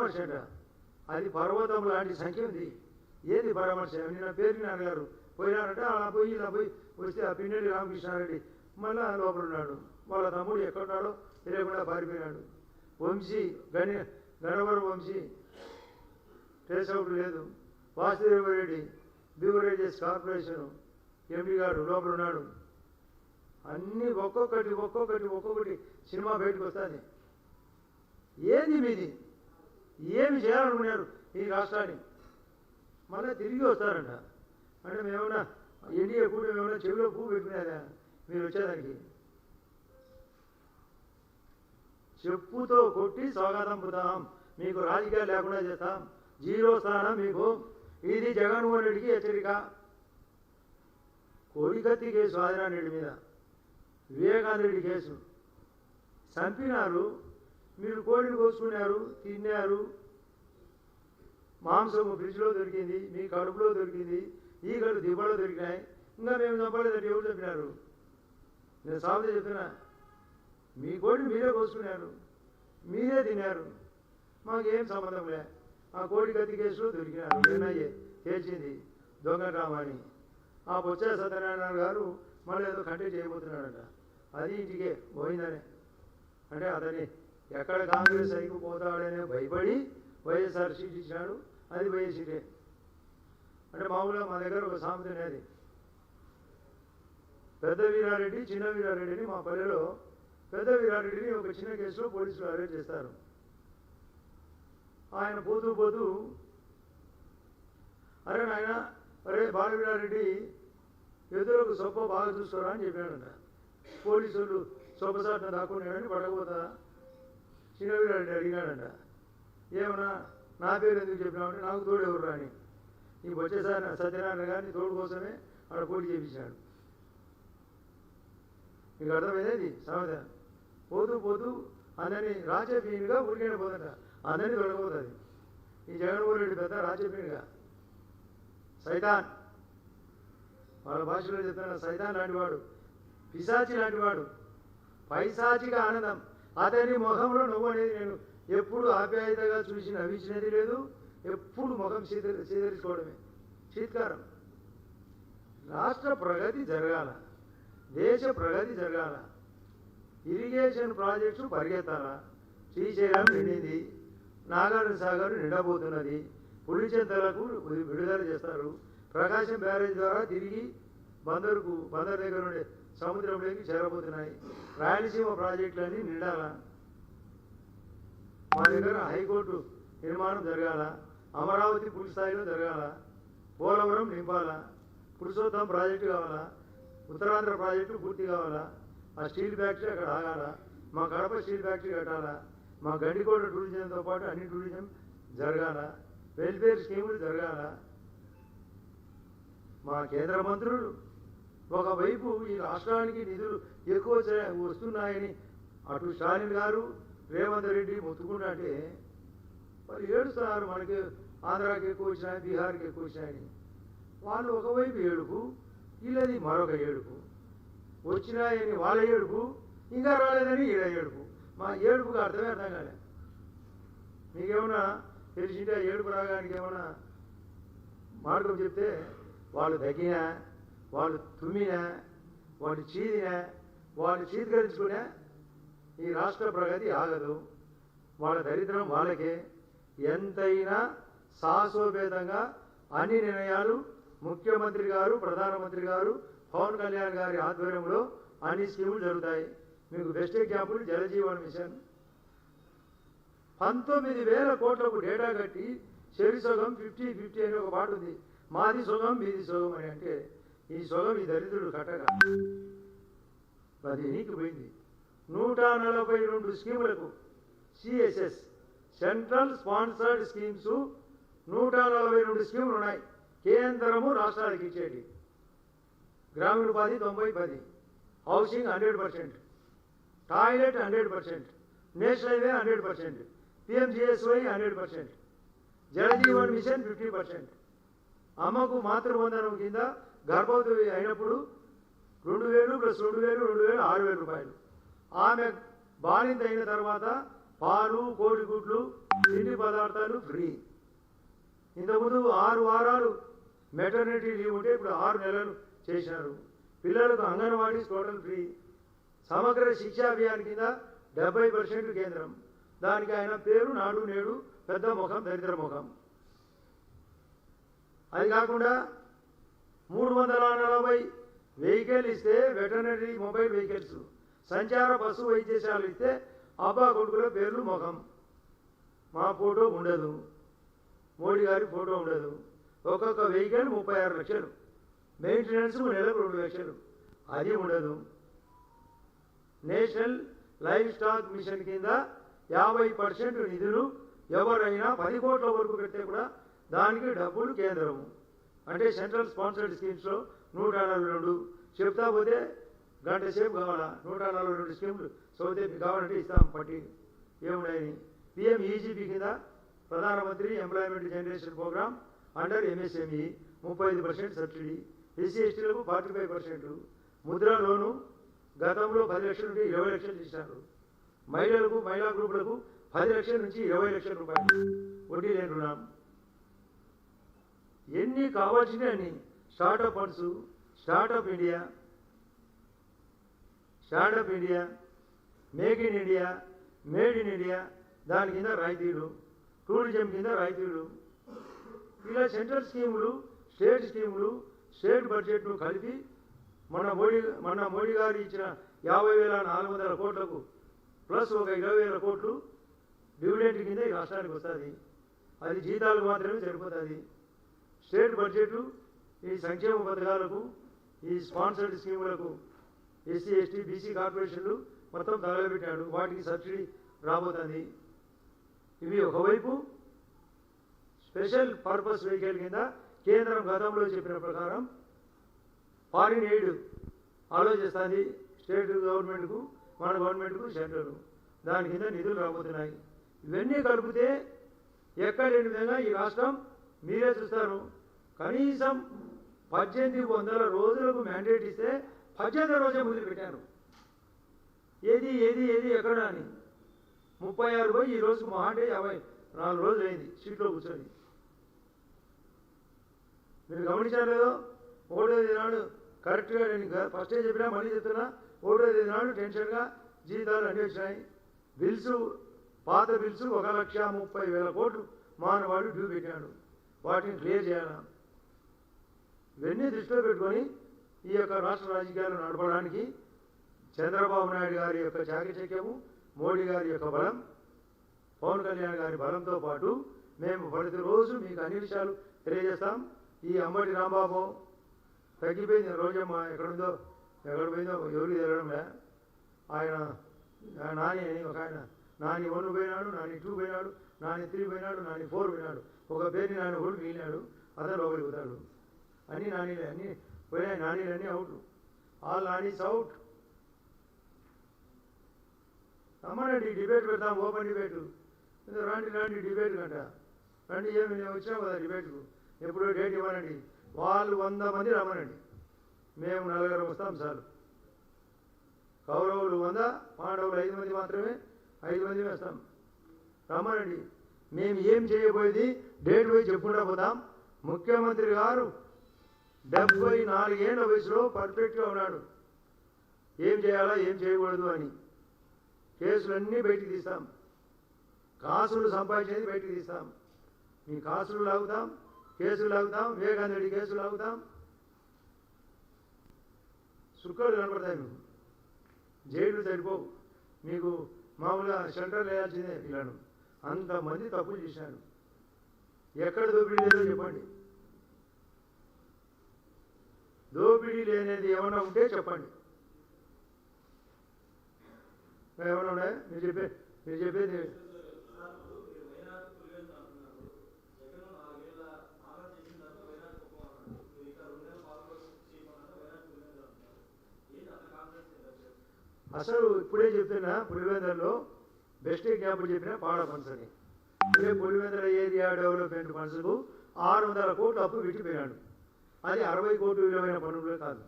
పరామర్శ అంట. అది పర్వతం లాంటి సంఖ్య ఉంది. ఏది పరామర్శ? నిన్న పేరు నాన్నగారు పోయినారంటే అలా పోయి ఇలా పోయి వస్తే ఆ పిన్నెల్లి రామకృష్ణారెడ్డి మళ్ళా లోపల ఉన్నాడు. వాళ్ళ తమ్ముడు ఎక్కడున్నాడో తెలియకుండా పారిపోయినాడు. వంశీ గణవరం వంశీ ట్రేస్ అవుట్ లేదు. వాసుదేవరెడ్డి బ్యూవరేజెస్ కార్పొరేషన్ ఎంపీ గారు లోపల ఉన్నాడు. అన్నీ ఒక్కొక్కటి సినిమా బయటకు వస్తుంది. ఏది మీది? ఏమి చేయాలనుకున్నారు ఈ రాష్ట్రాన్ని? మళ్ళీ తిరిగి వస్తారంట. అంటే మేమన్నా ఎన్డీఏ కూడా మేమన్నా చెవిలో పువ్వు పెట్టుకునేదా మీరు వచ్చేదానికి? చెప్పుతో కొట్టి స్వాగతం పుతాం, మీకు రాజకీయాలు లేకుండా చేస్తాం, 0 స్థానం మీకు. ఇది జగన్మోహన్ రెడ్డికి హెచ్చరిక. కోడికత్తి కేసు ఆదినారాయణ రెడ్డి మీద, వివేకానంద రెడ్డి కేసు చంపినారు. మీరు కోడిని కోసుకున్నారు, తిన్నారు, మాంసము ఫ్రిడ్జ్లో దొరికింది, మీ కడుపులో దొరికింది, ఈగలు దిబ్బలో దొరికినాయి. ఇంకా మేము చంపలేదంటే ఎవరు చంపినారు? నేను సాగుతో చెప్తున్నా, మీ కోడిని మీరే కోసుకున్నారు, మీరే తిన్నారు, మాకేం సంబంధం లే. ఆ కోడి కత్తి కేసులో దొరికినారు. ఎన్ఐఏ తేల్చింది దొంగ డ్రామా అని. ఆ బొత్స సత్యనారాయణ గారు మళ్ళీ ఏదో కంటెక్ట్ చేయబోతున్నాడంట. అది ఇంటికే పోయిందనే. అంటే అతని ఎక్కడ కాంగ్రెస్ అయిపోతాడనే భయపడి వైఎస్ఆర్ సీట్ ఇచ్చినాడు. అది వైఎస్ సీటే. అంటే మామూలుగా మా దగ్గర ఒక సామెత అనేది, పెద్ద వీరారెడ్డి చిన్న వీరారెడ్డిని, మా పల్లెలో పెద్ద వీరారెడ్డిని ఒక చిన్న కేసులో పోలీసులు అరెస్ట్ చేస్తారు. ఆయన పోతూ అరే నాయన, అరే బాలవీరారెడ్డి ఎదురుకు సొప్ప బాగా చూసుకోరా అని చెప్పాడంట. పోలీసులు సొప్పసాటిన దాక్కున్నాడని పడకపోతా చిన్న వీరారెడ్డి అడిగాడంట. ఏమన్నా నా పేరు ఎందుకు చెప్పినామంటే నాకు తోడు ఎవరు రాని, నీకు వచ్చేసారి సత్యనారాయణ గారిని తోడు కోసమే అక్కడ పోటీ చేయించాడు. మీకు అర్థమైంది సామెత? పోతూ అందరినీ రాజపీనుగా ఉరికైనా పోదంట, అందరినీ దొరకపోతుంది. ఈ జగన్మోహన్ రెడ్డి పెద్ద రాజపీనుగా సైతాన్, వాళ్ళ భాషలో చెప్తున్న సైతాన్ లాంటివాడు, పిశాచి లాంటివాడు, పైశాచిక ఆనందం. అతని ముఖంలో నవ్వు అనేది నేను ఎప్పుడు ఆప్యాయతగా చూసి నవ్వించినది లేదు. ఎప్పుడు ముఖం సీదరించుకోవడమే, చీత్కారం. రాష్ట్ర ప్రగతి జరగాల, దేశ ప్రగతి జరగాల, ఇరిగేషన్ ప్రాజెక్టు పరిగెత్తాలా. శ్రీశైలం నిండింది, నాగార్జున సాగర్ నిండబోతున్నది, పులిచెంతలకు విడుదల చేస్తారు, ప్రకాశం బ్యారేజ్ ద్వారా తిరిగి బందర్ దగ్గర ఉండే సముద్రంలోకి చేరబోతున్నాయి, రాయలసీమ ప్రాజెక్టులన్నీ నిండాల, మా దగ్గర హైకోర్టు నిర్మాణం జరగాల, అమరావతి పూర్తి స్థాయిలో జరగాల, పోలవరం నింపాలా, పురుషోత్తం ప్రాజెక్టు కావాలా, ఉత్తరాంధ్ర ప్రాజెక్టు పూర్తి కావాలా, ఆ స్టీల్ ఫ్యాక్టరీ అక్కడ ఆగాల, మా కడప స్టీల్ ఫ్యాక్టరీ కట్టాలా, మా గండికోట టూరిజంతో పాటు అన్ని టూరిజం జరగాల, వెల్ఫేర్ స్కీములు జరగాల. మా కేంద్ర మంత్రులు ఒకవైపు ఈ రాష్ట్రానికి నిధులు ఎక్కువ వస్తున్నాయని అటు స్టాలిన్ గారు రేవంత్ రెడ్డి మొత్తుకుంటే వాళ్ళు ఏడుస్తున్నారు, మనకి ఆంధ్రాకి ఎక్కువ వచ్చినాయి, బీహార్కి ఎక్కువ వచ్చినాయని. వాళ్ళు ఒకవైపు ఏడుపు, వీళ్ళది మరొక ఏడుపు. వచ్చినాయని వాళ్ళ ఏడుపు, ఇంకా రాలేదని వీళ్ళ ఏడుపు. మా ఏడుపుకి అర్థం కాలే. మీకేమన్నా తెలిసింటే ఏడుపు రాగానికి ఏమన్నా మార్గం చెప్తే, వాళ్ళు తగ్గినా, వాళ్ళు తుమ్మినా, వాళ్ళు చీదినా, వాళ్ళు చీతకరించుకునే ఈ రాష్ట్ర ప్రగతి ఆగదు. వాళ్ళ దరిద్రం వాళ్ళకే. ఎంతైనా సాహసోపేతంగా అన్ని నిర్ణయాలు ముఖ్యమంత్రి గారు, ప్రధానమంత్రి గారు, పవన్ కళ్యాణ్ గారి ఆధ్వర్యంలో అన్ని స్కీములు జరుగుతాయి. మీకు బెస్ట్ ఎగ్జాంపుల్ జలజీవన్ మిషన్. 19,000 కోట్లకు డేటా కట్టి చెరి సొగం 50-50 అని ఒక పాట ఉంది. మాది సొగం మీది సొగం అని. అంటే ఈ సొగం ఈ దరిద్రుడు కట్టగా అది నీకిపోయింది. 142 స్కీములకు సిఎస్ఎస్ సెంట్రల్ స్పాన్సర్డ్ స్కీమ్స్ 142 స్కీములు ఉన్నాయి. కేంద్రము రాష్ట్రాలకు ఇచ్చేటి. గ్రామీణ ఉపాధి 90-10, housing 100%, toilet 100%, national highway 100%, PMGSY 100%, Jal Jeevan mission 50%. అమ్మకు మాతృవందనం కింద గర్భవతి అయినప్పుడు 2,000 + 2,000 2,000 6,000 రూపాయలు. ఆమె బాలింత అయిన తర్వాత పాలు కోడిగుడ్లు తిండి పదార్థాలు ఫ్రీ. ఇంతకుముందు 6 వారాలు మెటర్నిటీ లీవ్ ఉంటే ఇప్పుడు 6 నెలలు చేశారు. పిల్లలకు అంగన్వాడీస్ టోటల్ ఫ్రీ. సమగ్ర శిక్షా అభియాన్ కింద 70% కేంద్రం. దానికి ఆయన పేరు నాడు నేడు పెద్ద ముఖం దరిద్ర ముఖం. అది కాకుండా 340 వెహికల్ ఇస్తే వెటర్నరీ మొబైల్ వెహికల్స్ సంచార బస్సు వైద్యశాలలు ఇస్తే అబ్బా కొడుకుల పేర్లు ముఖం. మా ఫోటో ఉండదు, మోడీ గారి ఫోటో ఉండదు. ఒక్కొక్క వెహికల్ 36 లక్షలు, మెయింటెనెన్స్ నెలకు 2 లక్షలు, అది ఉండదు. నేషనల్ లైఫ్ స్టాక్ మిషన్ కింద 50% నిధులు ఎవరైనా 10 కోట్ల వరకు పెడితే కూడా దానికి డబ్బులు కేంద్రము. అంటే సెంట్రల్ స్పాన్సర్డ్ స్కీమ్స్లో 142 చెప్తా పోతే గంట సేపు కావాలా. 142 స్కీములు చదివితే మీకు కావాలంటే ఇస్తాం పట్టి ఏమున్నాయని. పిఎం ఈజీపీ కింద Pradhan Mantri employment generation programme under MSME 35% subsidy, SC ఎస్టీలకు 45%, ముద్రా లోను గతంలో 10 లక్షల నుండి 20 లక్షలు చేశారు. మహిళలకు మహిళా గ్రూపులకు 10 లక్షల నుంచి 20 లక్షల రూపాయలు వడ్డీ లేని రుణం. ఎన్ని కావాల్సినవి అన్ని. Startup funds, startup India, standup India, make in India, made in India దాని కింద రాయితీలు, టూరిజం కింద రాయితీలు. ఇలా సెంట్రల్ స్కీములు, స్టేట్ స్కీములు, స్టేట్ బడ్జెట్ను కలిపి మన మోడీ గారు ఇచ్చిన 50,400 కోట్లకు ప్లస్ ఒక 20,000 కోట్లు డివిడెంట్ కింద ఈ రాష్ట్రానికి వస్తుంది. అది జీతాలకు మాత్రమే సరిపోతుంది. స్టేట్ బడ్జెట్ ఈ సంక్షేమ పథకాలకు, ఈ స్పాన్సర్డ్ స్కీములకు ఎస్సీ ఎస్టీ బీసీ కార్పొరేషన్లు మొత్తం తగలబెట్టాడు. వాటికి సబ్సిడీ రాబోతుంది. ఇవి ఒకవైపు స్పెషల్ పర్పస్ వెహికల్ కింద కేంద్రం గతంలో చెప్పిన ప్రకారం ఫారిన్ ఎయిడ్ ఆలోచిస్తుంది. స్టేట్ గవర్నమెంట్కు, మన గవర్నమెంట్కు, సెంట్రల్ దాని కింద నిధులు రాబోతున్నాయి. ఇవన్నీ కలిపితే ఎక్కడ లేని విధంగా ఈ రాష్ట్రం మీరే చూస్తారు. కనీసం 1800 రోజులకు మ్యాండేట్ ఇస్తే 18 రోజే మొదలుపెట్టారు. ఏది ఏది ఏది ఎక్కడ అని 36 పోయి ఈ రోజుకు మహా అంటే 54 రోజులు అయింది సీట్లో కూర్చొని. మీరు గమనించారు లేదో, 1వ తేదీ నాడు కరెక్ట్గా నేను ఫస్టే చెప్పినా మళ్ళీ చెప్తున్నా, 1వ తేదీ నాడు టెన్షన్గా జీతాలు అన్నీ వచ్చినాయి. బిల్స్, పాత బిల్స్ 1,30,000 కోట్లు మానవాడు డ్యూ పెట్టాడు. వాటిని క్లియర్ చేయాలి. ఇవన్నీ దృష్టిలో పెట్టుకొని ఈ యొక్క రాష్ట్ర రాజకీయాలు నడపడానికి చంద్రబాబు నాయుడు గారి యొక్క చాకచక్యము, మోడీ గారి యొక్క బలం, పవన్ కళ్యాణ్ గారి బలంతో పాటు మేము ప్రతిరోజు మీకు అన్ని విషయాలు తెలియజేస్తాం. ఈ అంబటి రాంబాబు తగ్గిపోయింది. రోజమ్మ ఎక్కడుందో ఎక్కడ పోయిందో ఎవరికి తెలియడంలే. ఆయన నాని అని ఒక ఆయన నాని 1 పోయినాడు, నాని 2 పోయినాడు, నాని 3 పోయినాడు, నాని 4 పోయినాడు. ఒక పేరుని నాని 1 మిగిలినాడు. అతను లోపలికి పోతాడు. అన్ని నానీలే, అన్నీ పోయినాయి. నానీలన్నీ అవుట్. All Nani's out. రమ్మనండి, డిబేట్ పెడతాం, ఓపెన్ డిబేటు. రాండి డిబేట్ కంట రండి. ఏమి వచ్చినాం కదా డిబేట్కు. ఎప్పుడో డేట్ ఇవ్వనండి. వాళ్ళు 100 మంది రమ్మనండి, మేము 4 వస్తాం చాలు. కౌరవులు 100, పాండవులు 5 మంది మాత్రమే, 5 మంది వేస్తాం. రమ్మనండి. మేము ఏం చేయబోయేది డేట్ పోయి చెప్పుకుంటా పోతాం. ముఖ్యమంత్రి గారు 74 ఏళ్ల వయసులో పర్ఫెక్ట్గా ఉన్నాడు. ఏం చేయాలా ఏం చేయకూడదు అని కేసులన్నీ బయటికి తీస్తాం. కాసులు సంపాదించేది బయటికి తీస్తాం. మీ కాసులు లాగుతాం, కేసులు లాగుతాం, వివేకానంద రెడ్డి కేసులు లాగుతాం. సుక్కలు కనపడతాయి మీకు. జైలు సరిపోవు మీకు. మామూలుగా షెల్టర్ వేయాల్సిందే పిల్లలు. అంతమంది తప్పులు చేశారు. ఎక్కడ దోపిడీ లేదో చెప్పండి. దోపిడీ లేనిది ఏమన్నా ఉంటే చెప్పండి. ఏమన్నా ఉన్నాయా మీరు చెప్పేది? అసలు ఇప్పుడే చెప్తున్నా, పులివెందులలో బెస్ట్ ఎగ్జాంపుల్ చెప్పిన పాడ ఫండ్స్ అని. ఇదే పులివెందుల ఏరియా డెవలప్మెంట్ ఫండ్స్కు 600 కోట్లు అప్పు పెట్టిపోయినాడు. అది 60 కోట్లు విలువైన పనులే కాదు.